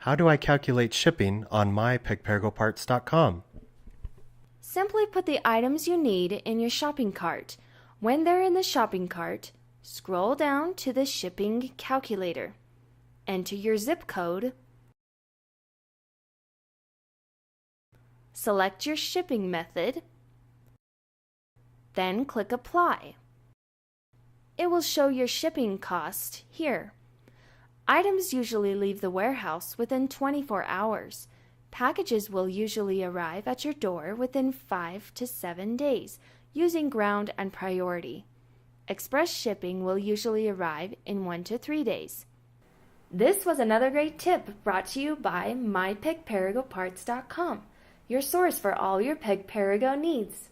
How do I calculate shipping on mypicparagoparts.com? Simply put the items you need in your shopping cart. When they're in the shopping cart, scroll down to the shipping calculator. Enter your zip code. Select your shipping method. Then click Apply. It will show your shipping cost here. Items usually leave the warehouse within 24 hours. Packages will usually arrive at your door within 5 to 7 days using ground and priority. Express shipping will usually arrive in 1 to 3 days. This was another great tip brought to you by mypicparagoparts.com, your source for all your Pig Parago needs.